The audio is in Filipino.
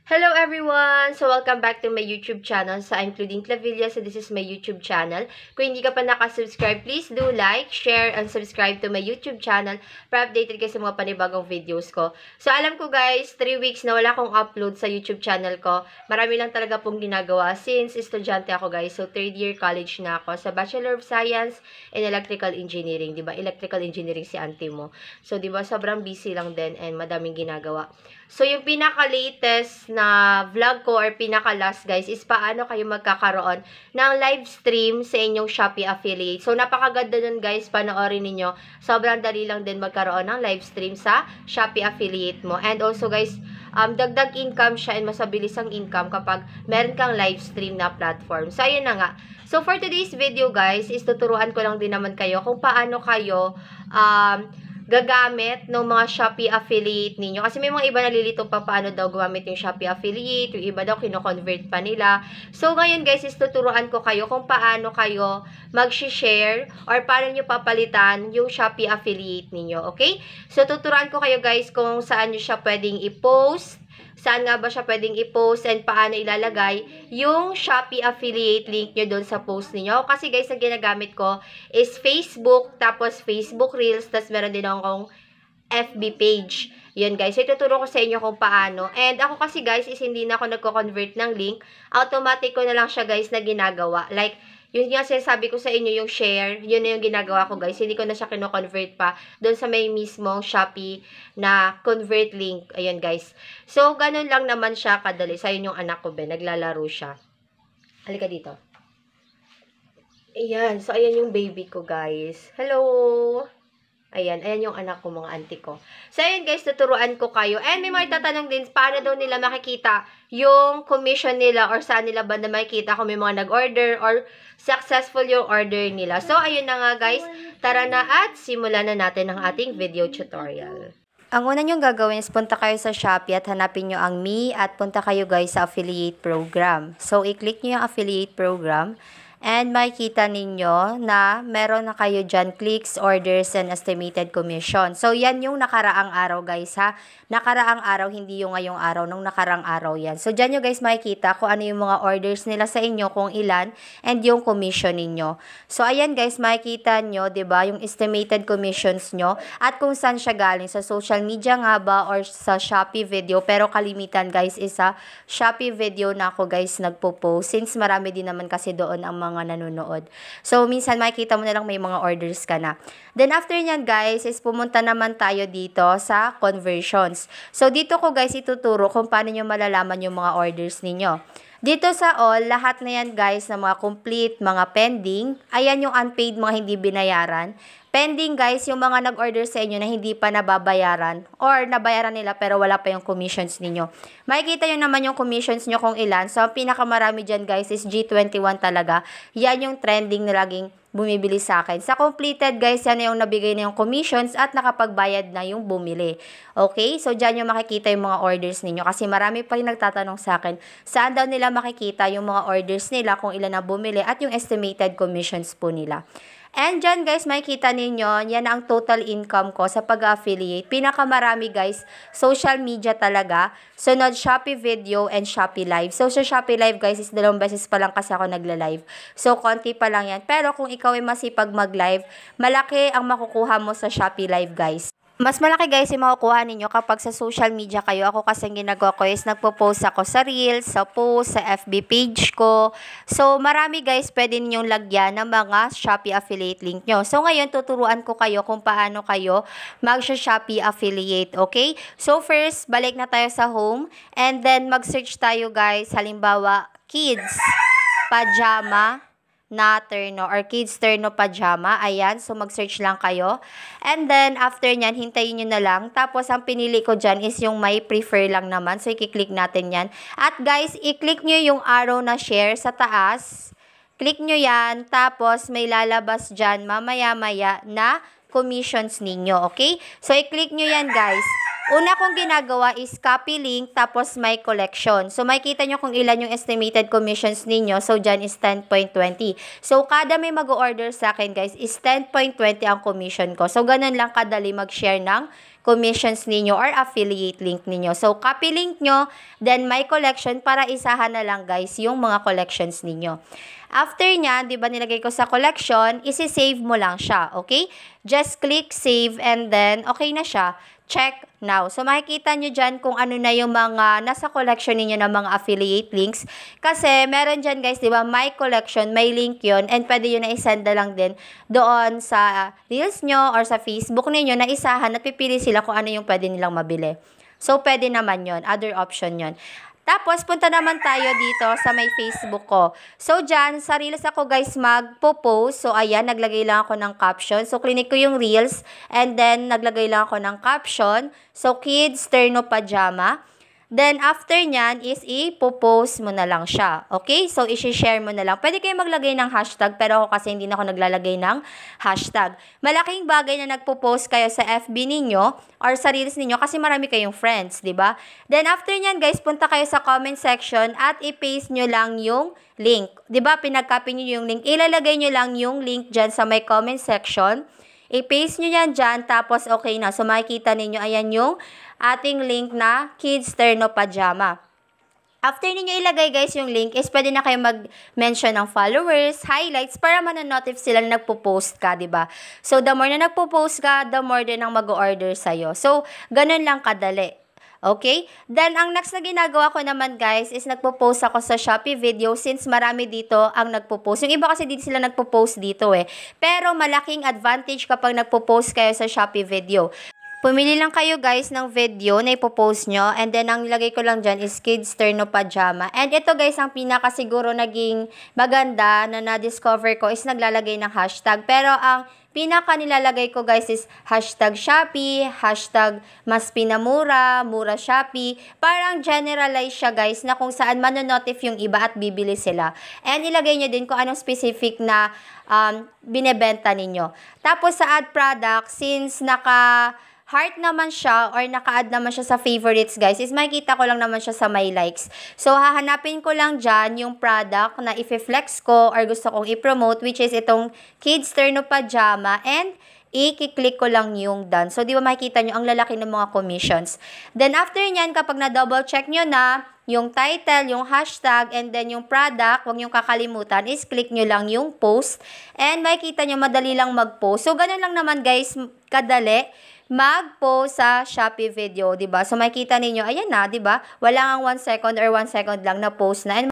Hello everyone! So welcome back to my YouTube channel. So I'm Claudine Clavilla. So this is my YouTube channel. Kung hindi ka pa nakasubscribe, please do like, share, and subscribe to my YouTube channel para updated kayo sa mga panibagong videos ko. So alam ko guys, 3 weeks na wala akong upload sa YouTube channel ko. Marami lang talaga pong ginagawa since estudyante ako guys. So 3rd year college na ako sa Bachelor of Science in Electrical Engineering. Diba? Electrical Engineering si auntie mo. So diba sobrang busy lang din and madaming ginagawa. So, yung pinaka-latest na vlog ko or pinaka-last guys is paano kayo magkakaroon ng live stream sa inyong Shopee affiliate. So, napakaganda nun guys, panoorin ninyo. Sobrang dali lang din magkaroon ng live stream sa Shopee affiliate mo. And also guys, dagdag income siya and mas mabilis ang income kapag meron kang live stream na platform. So, ayun na nga. So, for today's video guys, is tuturuan ko lang din naman kayo kung paano kayo gagamit ng mga Shopee affiliate ninyo. Kasi may mga iba nalilito pa paano daw gumamit yung Shopee affiliate. Yung iba daw kino-convert pa nila. So, ngayon guys, is tuturuan ko kayo kung paano kayo mag-share or paano nyo papalitan yung Shopee affiliate ninyo. Okay? So, tuturuan ko kayo guys kung saan nyo siya pwedeng i-post, saan nga ba siya pwedeng i-post, and paano ilalagay yung Shopee affiliate link nyo doon sa post niyo. Kasi guys, ang ginagamit ko is Facebook, tapos Facebook Reels, tapos meron din akong FB page. Yun guys, so ituturo ko sa inyo kung paano. And ako kasi guys, is hindi na ako nagko-convert ng link. Automatic ko na lang siya guys na ginagawa. Like, yun nga sinasabi ko sa inyo, yung share, yun na yung ginagawa ko guys. Hindi ko na siya kino-convert pa doon sa may mismong Shopee na convert link. Ayan guys. So, ganun lang naman siya kadali. Sa yung anak ko, Ben. Naglalaro siya. Halika dito. Ayan. So, ayan yung baby ko guys. Hello! Ayan, ayan yung anak ko, mga auntie ko. So, ayan guys, tuturuan ko kayo. And may mga tatanong din, paano daw nila makikita yung commission nila or saan nila ba na makikita kung may mga nag-order or successful yung order nila. So, ayun na nga guys, tara na at simulan na natin ang ating video tutorial. Ang una nyong gagawin is punta kayo sa Shopee at hanapin nyo ang Me at punta kayo guys sa affiliate program. So, i-click nyo yung affiliate program. And makikita ninyo na meron na kayo dyan clicks, orders, and estimated commission. So, yan yung nakaraang araw guys ha. Nakaraang araw, hindi yung ngayong araw. Nung nakaraang araw yan. So, dyan nyo guys makikita kung ano yung mga orders nila sa inyo, kung ilan, and yung commission ninyo. So, ayan guys, makikita nyo, diba, yung estimated commissions nyo at kung saan siya galing. Sa social media nga ba or sa Shopee video. Pero kalimitan guys is sa Shopee video na ako guys nagpo-post. Since marami din naman kasi doon ang mga nanonood. So, minsan makikita mo na lang may mga orders ka na. Then, after nyan guys, is pumunta naman tayo dito sa conversions. So, dito ko guys ituturo kung paano nyo malalaman yung mga orders ninyo. Dito sa all, lahat na yan guys na mga complete, mga pending, ayan yung unpaid, mga hindi binayaran. Pending guys, yung mga nag-order sa inyo na hindi pa nababayaran or nabayaran nila pero wala pa yung commissions ninyo. Makikita nyo naman yung commissions nyo kung ilan. So, ang pinakamarami dyan guys is G21 talaga. Yan yung trending na laging bumibili sa akin. Sa completed guys, yan na yung nabigay na yung commissions at nakapagbayad na yung bumili. Okay? So, dyan yung makikita yung mga orders ninyo. Kasi marami pa rin nagtatanong sa akin, saan daw nila makikita yung mga orders nila kung ilan na bumili at yung estimated commissions po nila. And dyan guys, makikita ninyo, yan ang total income ko sa pag-affiliate. Pinakamarami guys, social media talaga. Sunod, Shopee Video and Shopee Live. So sa Shopee Live guys, is 2 beses pa lang kasi ako nagla-live. So konti pa lang yan. Pero kung ikaw ay masipag mag-live, malaki ang makukuha mo sa Shopee Live guys. Mas malaki guys yung makukuha ninyo kapag sa social media kayo. Ako kasi ginagawa ko is nagpo-post ako sa Reels, sa post, sa FB page ko. So marami guys pwede ninyong lagyan ng mga Shopee affiliate link nyo. So ngayon tuturuan ko kayo kung paano kayo mag-Shopee affiliate, okay? So first, balik na tayo sa home and then mag-search tayo guys, halimbawa kids, pajama, na terno or kids terno pajama. Ayan, so mag-search lang kayo. And then, after nyan, hintayin nyo na lang. Tapos, ang pinili ko dyan is yung may prefer lang naman. So, i-click natin yan. At guys, i-click nyo yung arrow na share sa taas. Click nyo yan. Tapos, may lalabas dyan mamaya-maya na commissions ninyo, okay? So, i-click nyo yan guys. Una kong ginagawa is copy link, tapos my collection. So, makikita nyo kung ilan yung estimated commissions ninyo. So, dyan is 10.20. So, kada may mag-order sa akin, guys, is 10.20 ang commission ko. So, ganun lang kadali mag-share ng commissions ninyo or affiliate link ninyo. So, copy link nyo, then my collection para isahan na lang guys yung mga collections ninyo. After nyan, di ba nilagay ko sa collection, isi-save mo lang siya, okay? Just click save and then okay na siya. Check now. So, makikita nyo dyan kung ano na yung mga nasa collection ninyo ng mga affiliate links. Kasi, meron dyan guys, di ba, my collection, may link yon and pwede yun na isend na lang din doon sa Reels nyo or sa Facebook ninyo na isahan at pipili sila kung ano yung pwede nilang mabili. So, pwede naman yon, other option yon. Tapos, punta naman tayo dito sa may Facebook ko. So, dyan, sa Reels ako guys magpo-post. So, ayan, naglagay lang ako ng caption. So, clinic ko yung Reels. And then, naglagay lang ako ng caption. So, kids, terno pajama. Then, after nyan is ipo-post mo na lang siya. Okay? So, isi-share mo na lang. Pwede kayo maglagay ng hashtag, pero ako kasi hindi na ako naglalagay ng hashtag. Malaking bagay na nagpo-post kayo sa FB ninyo or sa Reels ninyo kasi marami kayong friends, di ba? Then, after nyan, guys, punta kayo sa comment section at i-paste nyo lang yung link. Di ba? Pinag-copy nyo yung link. Ilalagay nyo lang yung link dyan sa my comment section. I-paste nyo yan dyan, tapos okay na. So, makikita ninyo, ayan yung ating link na Kids Terno Pajama. After ninyo ilagay guys yung link, is pwede na kayo mag-mention ng followers, highlights, para mananotify sila na nagpo-post ka, diba? So, the more na nagpo-post ka, the more din ang mag-order sa'yo. So, ganun lang kadali. Okay? Then, ang next na ginagawa ko naman guys is nagpo-post ako sa Shopee video since marami dito ang nagpo-post. Yung iba kasi dito sila nagpo-post dito eh. Pero malaking advantage kapag nagpo-post kayo sa Shopee video. Pumili lang kayo guys ng video na ipopost nyo and then ang nilagay ko lang dyan is Kids Terno Pajama. And ito guys, ang pinaka siguro naging maganda na na-discover ko is naglalagay ng hashtag. Pero ang pinaka nilalagay ko guys is hashtag Shopee, hashtag mas pinamura, mura Shopee. Parang generalize siya guys na kung saan manonotif yung iba at bibili sila. And ilagay nyo din kung anong specific na binebenta ninyo. Tapos sa add product, since heart naman siya or naka-add naman siya sa favorites guys, is makikita ko lang naman siya sa my likes. So, hahanapin ko lang dyan yung product na i-flex ko or gusto kong i-promote, which is itong Kids Terno Pajama, and i-click ko lang yung done. So, di ba makikita nyo ang lalaki ng mga commissions. Then, after nyan, kapag na-double check nyo na yung title, yung hashtag, and then yung product, huwag nyo kakalimutan, is click nyo lang yung post. And makikita nyo, madali lang mag-post. So, ganun lang naman guys, kadali mag-post sa Shopee video, 'di ba? So makikita ninyo, ayan na, 'di ba? Wala ngang 1 second or 1 second lang na post na. And